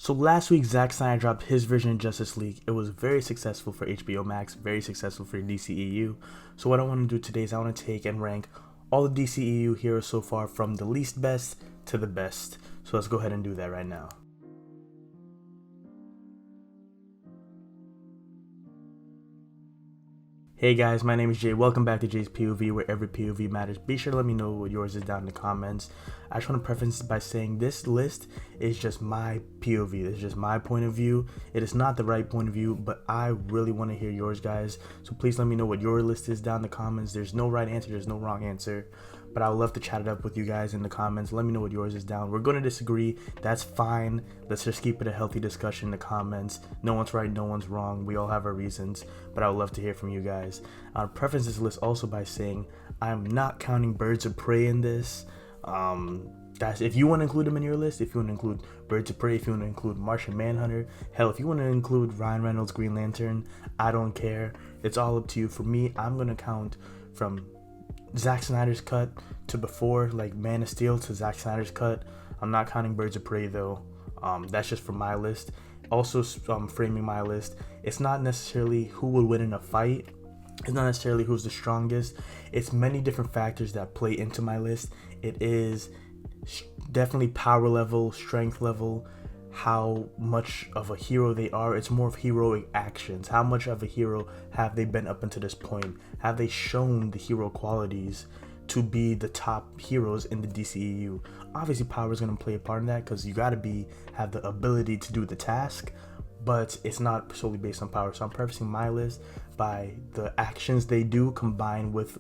So last week, Zack Snyder dropped his version of Justice League. It was very successful for HBO Max, very successful for DCEU. So what I want to do today is I want to take and rank all the DCEU heroes so far from the least best to the best. So let's go ahead and do that right now. Hey guys, my name is Jay. Welcome back to Jay's POV, where every POV matters. Be sure to let me know what yours is down in the comments. I just want to preface by saying this list is just my POV. It's just my point of view. It is not the right point of view, but I really want to hear yours, guys. So please let me know what your list is down in the comments. There's no right answer. There's no wrong answer. But I would love to chat it up with you guys in the comments. Let me know what yours is down. We're going to disagree. That's fine. Let's just keep it a healthy discussion in the comments. No one's right. No one's wrong. We all have our reasons. But I would love to hear from you guys. I'll preface this list also by saying I'm not counting Birds of Prey in this. That's if you want to include them in your list. If you want to include Birds of Prey, if you want to include Martian Manhunter, hell, if you want to include Ryan Reynolds' Green Lantern, I don't care. It's all up to you. For me, I'm going to count from Zack Snyder's cut to before, like Man of Steel to Zack Snyder's cut. I'm not counting Birds of Prey though. That's just for my list. Also, framing my list, it's not necessarily who would win in a fight. It's not necessarily who's the strongest. It's many different factors that play into my list. It is definitely power level, strength level, how much of a hero they are. It's more of heroic actions. How much of a hero have they been up until this point? Have they shown the hero qualities to be the top heroes in the DCEU? Obviously, power is going to play a part in that because you got to have the ability to do the task, but it's not solely based on power. So I'm prefacing my list by the actions they do combined with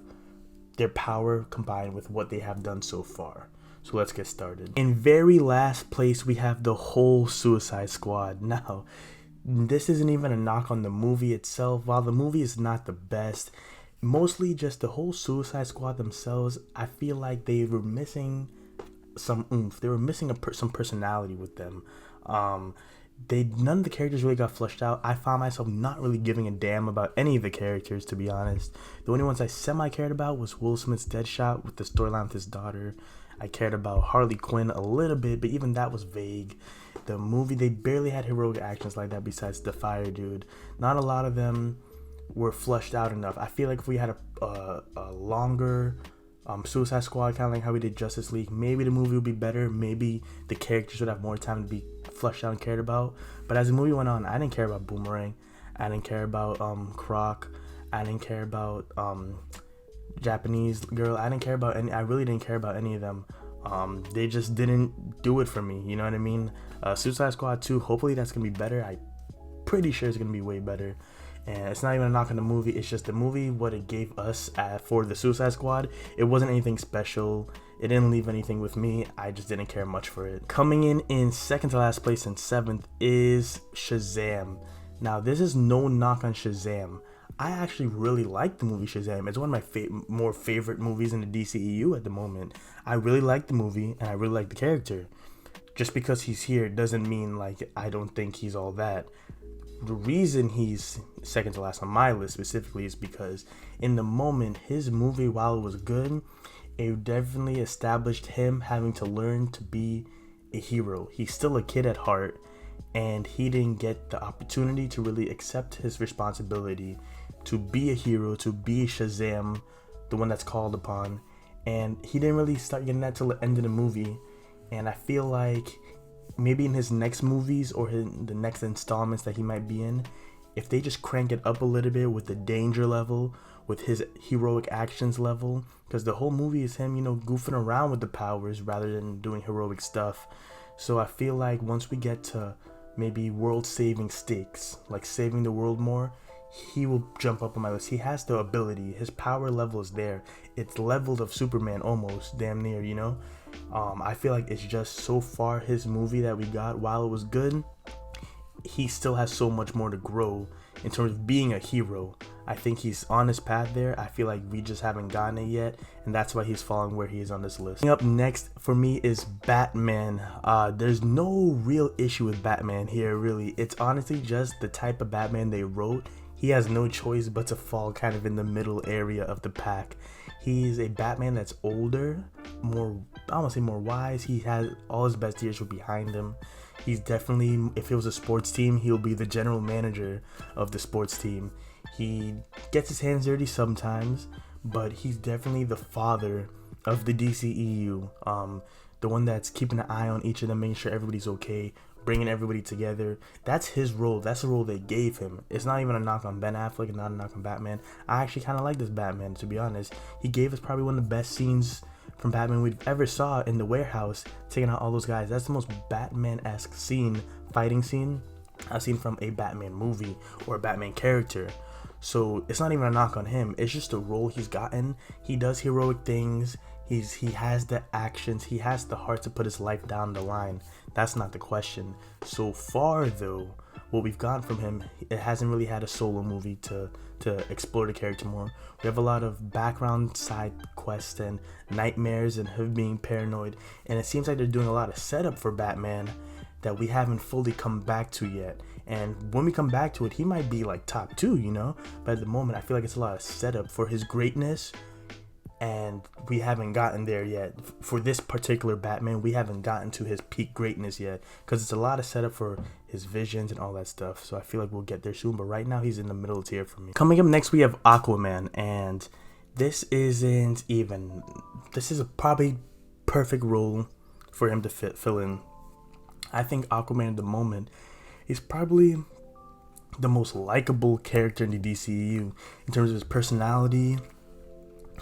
their power, combined with what they have done so far. So let's get started. In very last place, we have the whole Suicide Squad. Now, this isn't even a knock on the movie itself. While the movie is not the best, mostly just the whole Suicide Squad themselves, I feel like they were missing some oomph. They were missing some personality with them. None of the characters really got fleshed out. I found myself not really giving a damn about any of the characters, to be honest. The only ones I semi-cared about was Will Smith's Deadshot with the storyline with his daughter. I cared about Harley Quinn a little bit, but even that was vague. The movie, they barely had heroic actions like that besides the fire dude. Not a lot of them were fleshed out enough. I feel like if we had a longer Suicide Squad, kind of like how we did Justice League, maybe the movie would be better. Maybe the characters would have more time to be fleshed out and cared about. But as the movie went on, I didn't care about Boomerang. I didn't care about Croc. I didn't care about Japanese girl. I really didn't care about any of them. They just didn't do it for me, you know what I mean? Suicide Squad 2, hopefully that's gonna be better. I'm pretty sure it's gonna be way better. And it's not even a knock on the movie, it's just the movie, what it gave us for the Suicide Squad. It wasn't anything special. It didn't leave anything with me. I just didn't care much for it. Coming in second to last place and 7th is SHAZAM. Now, this is no knock on SHAZAM. I actually really like the movie SHAZAM. It's one of my more favorite movies in the DCEU at the moment. I really like the movie and I really like the character. Just because he's here doesn't mean like I don't think he's all that. The reason he's second to last on my list specifically is because in the moment, his movie, while it was good, it definitely established him having to learn to be a hero. He's still a kid at heart, and he didn't get the opportunity to really accept his responsibility to be a hero, to be SHAZAM, the one that's called upon. And he didn't really start getting that till the end of the movie. And I feel like maybe in his next movies or the next installments that he might be in, if they just crank it up a little bit with the danger level, with his heroic actions level, because the whole movie is him, goofing around with the powers rather than doing heroic stuff. So I feel like once we get to maybe world-saving stakes, like saving the world more, he will jump up on my list. He has the ability. His power level is there. It's leveled of Superman almost, damn near, I feel like it's just so far his movie that we got, while it was good, he still has so much more to grow in terms of being a hero. I think he's on his path there. I feel like we just haven't gotten it yet, and that's why he's falling where he is on this list. Up next for me is Batman. There's no real issue with Batman here, really. It's honestly just the type of Batman they wrote. He has no choice but to fall kind of in the middle area of the pack. He's a Batman that's older, I don't want to say more wise. He has all his best years were behind him. He's definitely, if it was a sports team, he'll be the general manager of the sports team. He gets his hands dirty sometimes, but he's definitely the father of the DCEU. The one that's keeping an eye on each of them, making sure everybody's okay, bringing everybody together. That's his role. That's the role they gave him. It's not even a knock on Ben Affleck, and not a knock on Batman. I actually kind of like this Batman, to be honest. He gave us probably one of the best scenes from Batman we've ever saw in the warehouse, taking out all those guys. That's the most Batman-esque scene, fighting scene I've seen from a Batman movie or a Batman character. So it's not even a knock on him. It's just a role he's gotten. He does heroic things. He has the actions. He has the heart to put his life down the line. That's not the question. So far, though, what we've gotten from him, it hasn't really had a solo movie to explore the character more. We have a lot of background side quests and nightmares and him being paranoid. And it seems like they're doing a lot of setup for Batman that we haven't fully come back to yet. And when we come back to it, he might be like top 2, you know? But at the moment, I feel like it's a lot of setup for his greatness. And we haven't gotten there yet. For this particular Batman, we haven't gotten to his peak greatness yet, because it's a lot of setup for his visions and all that stuff. So I feel like we'll get there soon, but right now he's in the middle tier for me. Coming up next, we have Aquaman, and this is a probably perfect role for him to fill in. I think Aquaman at the moment is probably the most likable character in the DCEU in terms of his personality,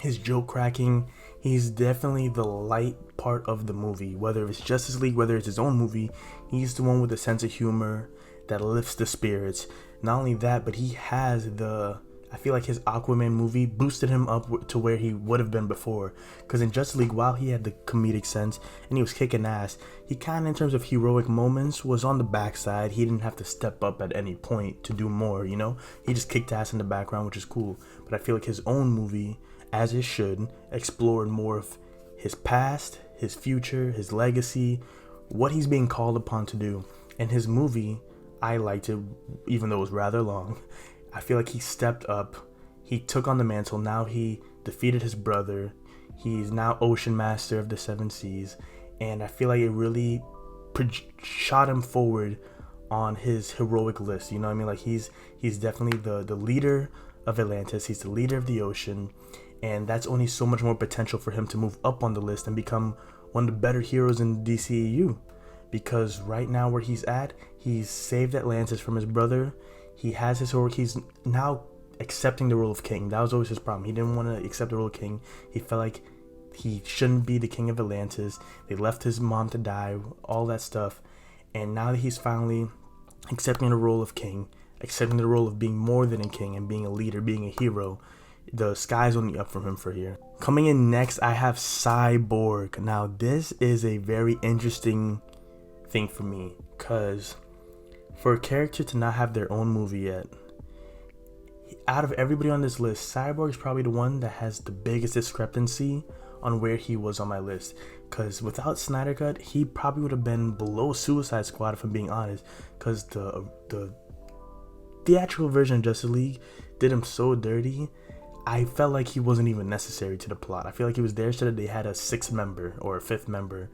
his joke cracking. He's definitely the light part of the movie. Whether it's Justice League, whether it's his own movie, he's the one with a sense of humor that lifts the spirits. Not only that, but he has I feel like his Aquaman movie boosted him up to where he would have been before. Because in Justice League, while he had the comedic sense and he was kicking ass, he kind of, in terms of heroic moments, was on the backside. He didn't have to step up at any point to do more, you know? He just kicked ass in the background, which is cool. But I feel like his own movie, as it should, explored more of his past, his future, his legacy, what he's being called upon to do. And his movie, I liked it, even though it was rather long. I feel like he stepped up. He took on the mantle. Now he defeated his brother. He's now Ocean Master of the Seven Seas. And I feel like it really shot him forward on his heroic list. You know what I mean? Like he's definitely the leader of Atlantis. He's the leader of the ocean. And that's only so much more potential for him to move up on the list and become one of the better heroes in the DCEU. Because right now where he's at, he's saved Atlantis from his brother. He has his heroic. He's now accepting the role of king. That was always his problem. He didn't want to accept the role of king. He felt like he shouldn't be the king of Atlantis. They left his mom to die, all that stuff. And now that he's finally accepting the role of king, accepting the role of being more than a king and being a leader, being a hero, the sky's only up from him for here. Coming in next, I have CYBORG. Now, this is a very interesting thing for me, because for a character to not have their own movie yet, out of everybody on this list, CYBORG is probably the one that has the biggest discrepancy on where he was on my list. Because without Snyder Cut, he probably would have been below Suicide Squad, if I'm being honest. Because the theatrical version of Justice League did him so dirty. I felt like he wasn't even necessary to the plot. I feel like he was there so that they had a 6th member or a 5th member.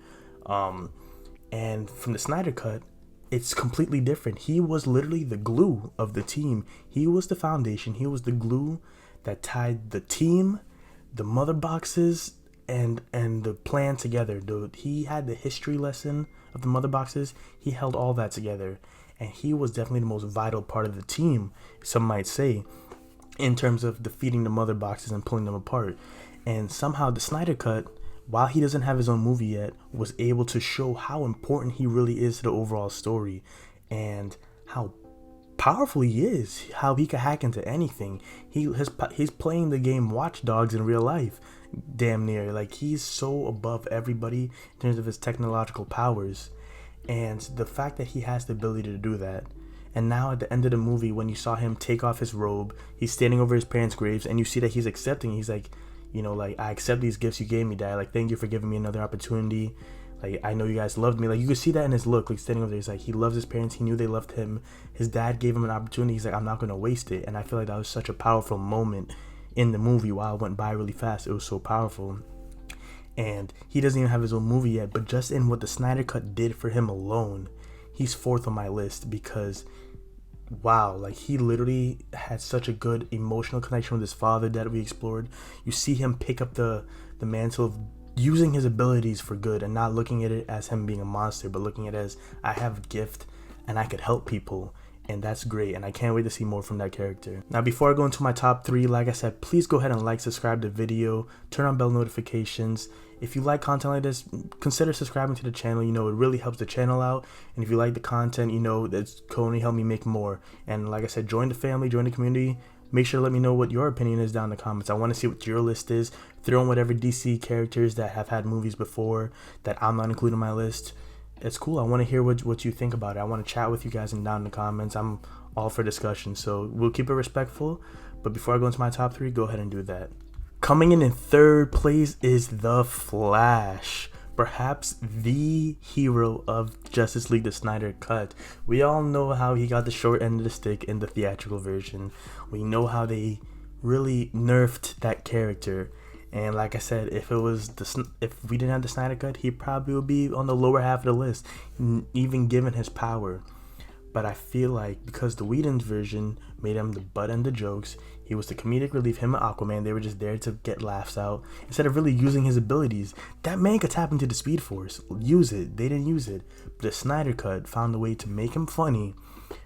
And from the Snyder Cut, it's completely different. He was literally the glue of the team. He was the foundation. He was the glue that tied the team, the mother boxes, and the plan together. He had the history lesson of the mother boxes. He held all that together. And he was definitely the most vital part of the team, some might say, in terms of defeating the mother boxes and pulling them apart. And somehow the Snyder Cut, while he doesn't have his own movie yet, was able to show how important he really is to the overall story and how powerful he is, how he can hack into anything. He's playing the game Watch Dogs in real life, damn near. Like, he's so above everybody in terms of his technological powers. And the fact that he has the ability to do that. And now at the end of the movie, when you saw him take off his robe, he's standing over his parents' graves, and you see that he's accepting. He's like, you know, like, I accept these gifts you gave me, Dad. Like, thank you for giving me another opportunity. Like, I know you guys loved me. Like, you could see that in his look, like, standing over there. He's like, he loves his parents. He knew they loved him. His dad gave him an opportunity. He's like, I'm not going to waste it. And I feel like that was such a powerful moment in the movie. While it went by really fast, it was so powerful. And he doesn't even have his own movie yet, but just in what the Snyder Cut did for him alone, he's fourth on my list because wow, like he literally had such a good emotional connection with his father that we explored. You see him pick up the mantle of using his abilities for good and not looking at it as him being a monster, but looking at it as I have a gift and I could help people. And that's great, and I can't wait to see more from that character. Now, before I go into my top 3, like I said, please go ahead and like, subscribe to the video, turn on bell notifications. If you like content like this, consider subscribing to the channel. You know, it really helps the channel out. And if you like the content, you know, that's going to help me make more. And like I said, join the family, join the community. Make sure to let me know what your opinion is down in the comments. I want to see what your list is. Throw in whatever DC characters that have had movies before that I'm not including in my list. It's cool. I want to hear what you think about it. I want to chat with you guys and down in the comments. I'm all for discussion, so we'll keep it respectful. But before I go into my top 3, go ahead and do that. Coming in third place is The Flash, perhaps the hero of Justice League, the Snyder Cut. We all know how he got the short end of the stick in the theatrical version. We know how they really nerfed that character. And like I said, if we didn't have the Snyder Cut, he probably would be on the lower half of the list, even given his power. But I feel like because the Whedon's version made him the butt end of jokes, he was the comedic relief, him and Aquaman, they were just there to get laughs out instead of really using his abilities. That man could tap into the Speed Force, use it. They didn't use it. But the Snyder Cut found a way to make him funny,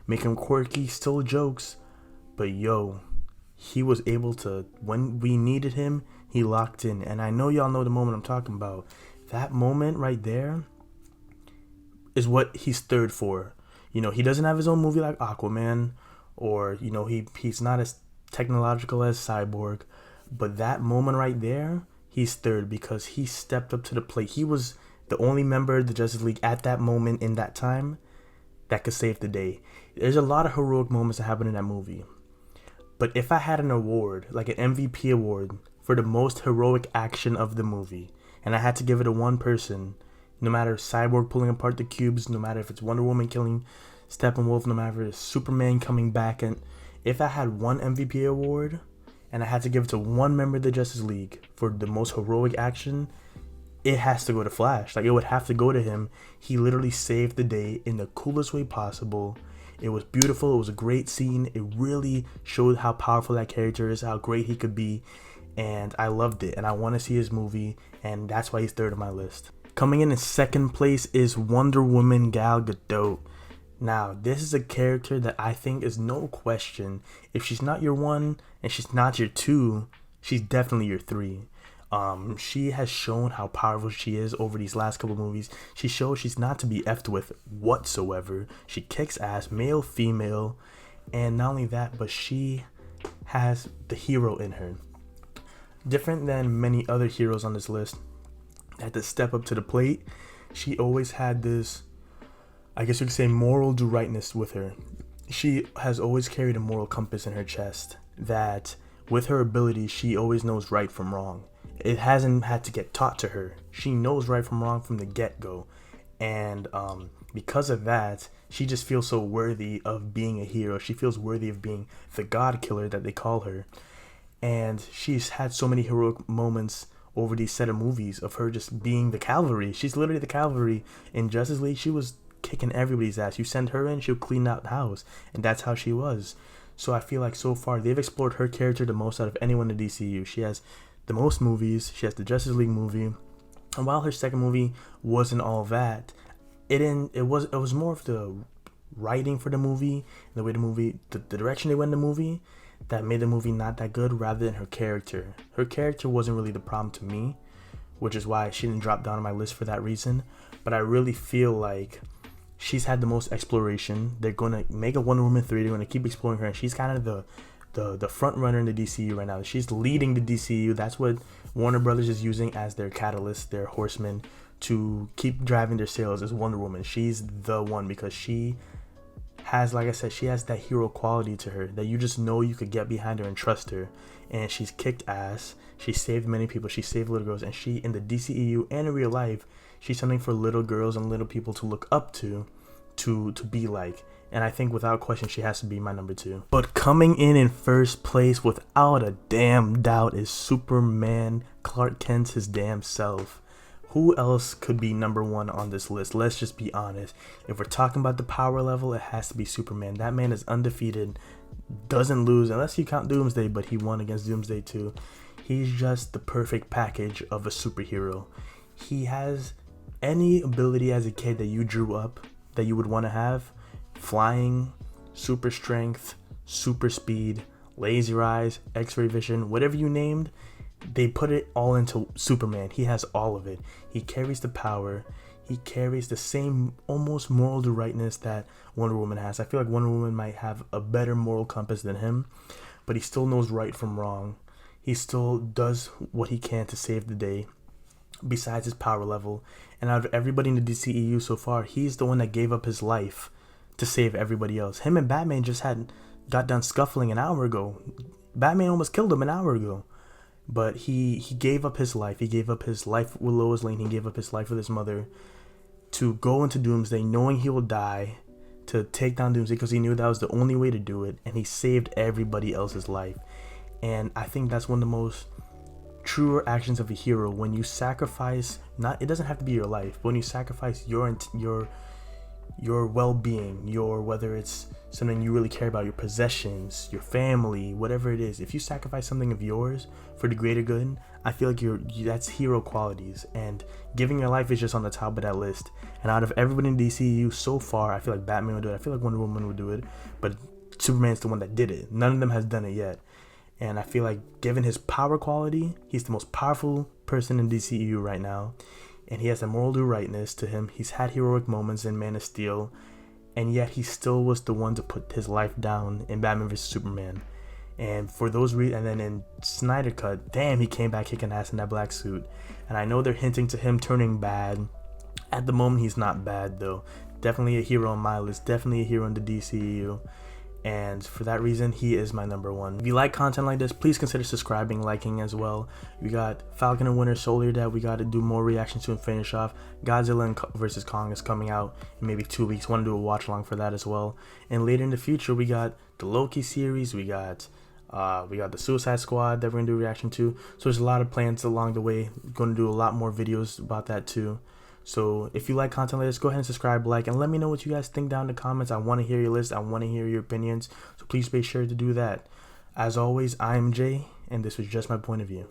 make him quirky, still jokes. But yo, he was able to, when we needed him, he locked in. And I know y'all know the moment I'm talking about. That moment right there is what he's third for. You know, he doesn't have his own movie like Aquaman, or, you know, he's not as technological as Cyborg. But that moment right there, he's third because he stepped up to the plate. He was the only member of the Justice League at that moment in that time that could save the day. There's a lot of heroic moments that happen in that movie. But if I had an award, like an MVP award, for the most heroic action of the movie, and I had to give it to one person, no matter Cyborg pulling apart the cubes, no matter if it's Wonder Woman killing Steppenwolf, no matter if it's Superman coming back, and if I had one MVP award and I had to give it to one member of the Justice League for the most heroic action, it has to go to Flash. Like, it would have to go to him. He literally saved the day in the coolest way possible. It was beautiful. It was a great scene. It really showed how powerful that character is, how great he could be. And I loved it, and I want to see his movie, and that's why he's third on my list. Coming in second place is Wonder Woman Gal Gadot. Now, this is a character that I think is no question, if she's not your 1 and she's not your 2, she's definitely your 3. She has shown how powerful she is over these last couple movies. She shows she's not to be effed with whatsoever. She kicks ass, male, female, and not only that, but she has the hero in her. Different than many other heroes on this list that had to step up to the plate, she always had this, I guess you could say, moral do rightness with her. She has always carried a moral compass in her chest that with her abilities, she always knows right from wrong. It hasn't had to get taught to her. She knows right from wrong from the get-go. And because of that, she just feels so worthy of being a hero. She feels worthy of being the God killer that they call her. And she's had so many heroic moments over these set of movies of her just being the cavalry. She's literally the cavalry. In Justice League, she was kicking everybody's ass. You send her in, she'll clean out the house. And that's how she was. So I feel like so far, they've explored her character the most out of anyone in the DCU. She has the most movies. She has the Justice League movie. And while her second movie wasn't all that, it was more of the writing for the movie, the way the direction they went in the movie, that made the movie not that good, rather than her character. Her character wasn't really the problem to me, which is why she didn't drop down on my list for that reason. But I really feel like she's had the most exploration. They're going to make a Wonder Woman 3. They're going to keep exploring her, and she's kind of the front runner in the DCU right now. She's leading the DCU. That's what Warner Brothers is using as their catalyst, their horseman, to keep driving their sales, is Wonder Woman. She's the one because she has, like I said, she has that hero quality to her that you just know you could get behind her and trust her. And she's kicked ass. She saved many people. She saved little girls. And she, in the DCEU and in real life, she's something for little girls and little people to look up to be like. And I think without question, she has to be my number 2. But coming in first place without a damn doubt is Superman, Clark Kent, his damn self. who else could be number one on this list? Let's just be honest. If we're talking about the power level, it has to be Superman. That man is undefeated, doesn't lose unless you count Doomsday, but he won against Doomsday too. He's just the perfect package of a superhero. He has any ability as a kid that you drew up that you would want to have. Flying, super strength, super speed, laser eyes, x-ray vision, whatever you named, they put it all into Superman. He has all of it. He carries the power. He carries the same almost moral rightness that Wonder Woman has. I feel like Wonder Woman might have a better moral compass than him, but he still knows right from wrong. He still does what he can to save the day, besides his power level. And out of everybody in the DCEU so far, he's the one that gave up his life to save everybody else. Him and Batman just got done scuffling an hour ago. Batman almost killed him an hour ago. But he gave up his life. He gave up his life with Lois Lane. He gave up his life with his mother to go into Doomsday knowing he will die, to take down Doomsday because he knew that was the only way to do it. And he saved everybody else's life. And I think that's one of the most truer actions of a hero, when you sacrifice, it doesn't have to be your life, but when you sacrifice your well-being, whether it's something you really care about, your possessions, your family, whatever it is, if you sacrifice something of yours for the greater good, I feel like that's hero qualities. And giving your life is just on the top of that list. And out of everybody in DCU so far, I feel like Batman would do it, I feel like Wonder Woman would do it, but Superman's the one that did it. None of them has done it yet. And I feel like, given his power quality, he's the most powerful person in DCEU right now. And he has a moral rightness to him. He's had heroic moments in Man of Steel, and yet he still was the one to put his life down in Batman vs Superman. And for those reasons, and then in Snyder Cut, damn, he came back kicking ass in that black suit. And I know they're hinting to him turning bad. At the moment, he's not bad though. Definitely a hero on my list. Definitely a hero in the DCEU. And for that reason, he is my number one. If you like content like this, please consider subscribing, liking as well. We got Falcon and Winter Soldier that we got to do more reactions to and finish off. Godzilla vs Kong is coming out in maybe 2 weeks. Want to do a watch along for that as well. And later in the future, we got the Loki series. We got the Suicide Squad that we're gonna do a reaction to. So there's a lot of plans along the way. Going to do a lot more videos about that too. So if you like content like this, go ahead and subscribe, like, and let me know what you guys think down in the comments. I want to hear your list. I want to hear your opinions. So please be sure to do that. As always, I am Jay, and this was just my point of view.